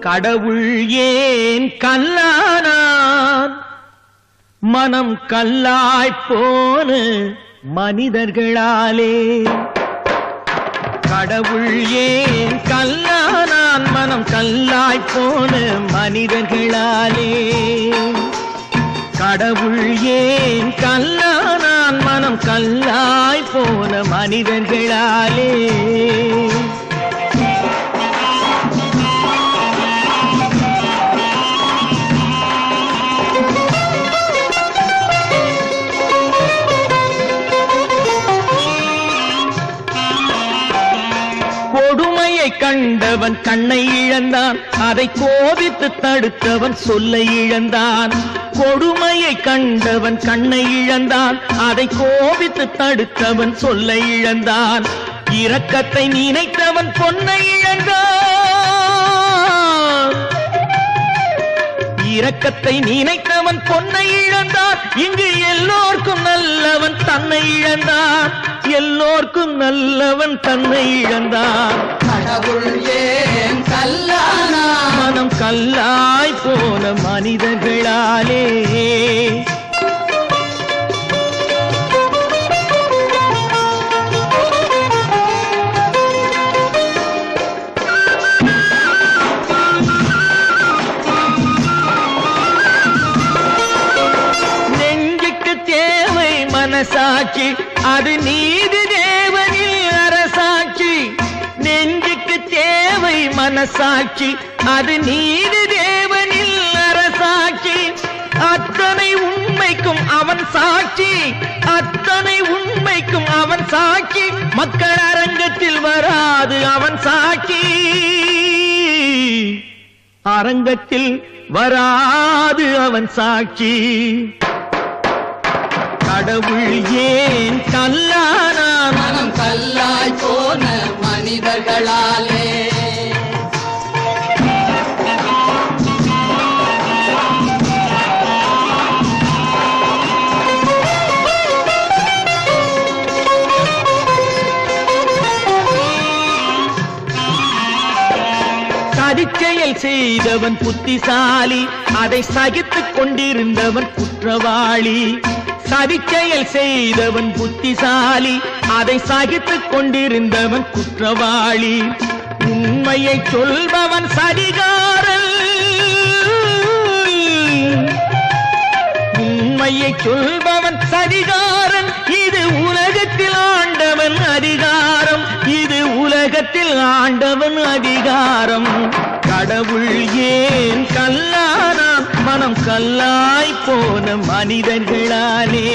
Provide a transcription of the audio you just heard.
கடவுள் ஏன் கல்லானான்? மனம் கல்லாய்ப் போன மனிதர்களாலே. கடவுள் ஏன் கல்லானான்? மனம் கல்லாய்ப் போன மனிதர்களாலே. கடவுள் ஏன் கல்லானான்? மனம் கல்லாய்ப் போன மனிதர்களாலே. கொடுமையை கண்டவன் கண்ணை இழந்தான், அதை கோபித்து தடுத்தவன் சொல்லை இழந்தான். கொடுமையை கண்டவன் கண்ணை இழந்தான், அதை கோபித்து தடுத்தவன் சொல்லை இழந்தான். இரக்கத்தை நினைத்தவன் பொன்னை இழந்தான். இரக்கத்தை நினைத்தவன் பொன்னை இழந்தான். இங்கு எல்லோர்க்கும் நல்லவன் தன்னை இழந்தான். எல்லோர்க்கும் நல்லவன் தன்னை இழந்தான். கடவுள் ஏன் கல்லானா? மனம் கல்லாய் போன மனிதர்களாலே. நெஞ்சுக்கு தேவை மனசாட்சி, அது நீதி தேவனில் அரசாட்சி. நெஞ்சுக்கு தேவை மனசாட்சி, அது நீதி தேவனில் அரசாட்சி. அத்தனை உண்மைக்கும் அவன் சாட்சி, அத்தனை உண்மைக்கும் அவன் சாட்சி. மக்கள் அரங்கத்தில் வராது அவன் சாட்சி, அரங்கத்தில் வராது அவன் சாட்சி. கடவுள் ஏன் கல்லானான்? மனம் கல்லாய் போன மனிதர்களாலே. சதிச்செயல் செய்தவன் புத்திசாலி, அதை சகித்துக் கொண்டிருந்தவன் குற்றவாளி. சதிச்செயல் செய்தவன் புத்திசாலி, அதை சகித்துக் கொண்டிருந்தவன் குற்றவாளி. உண்மையை சொல்பவன் சதிகாரன். உண்மையை சொல்பவன் சதிகாரன். இது உலகத்தில் ஆண்டவன் அதிகாரம். இது உலகத்தில் ஆண்டவன் அதிகாரம். கடவுள் ஏன் கல்லானான்? மனம் கல்லாய் போன மனிதர்களாலே.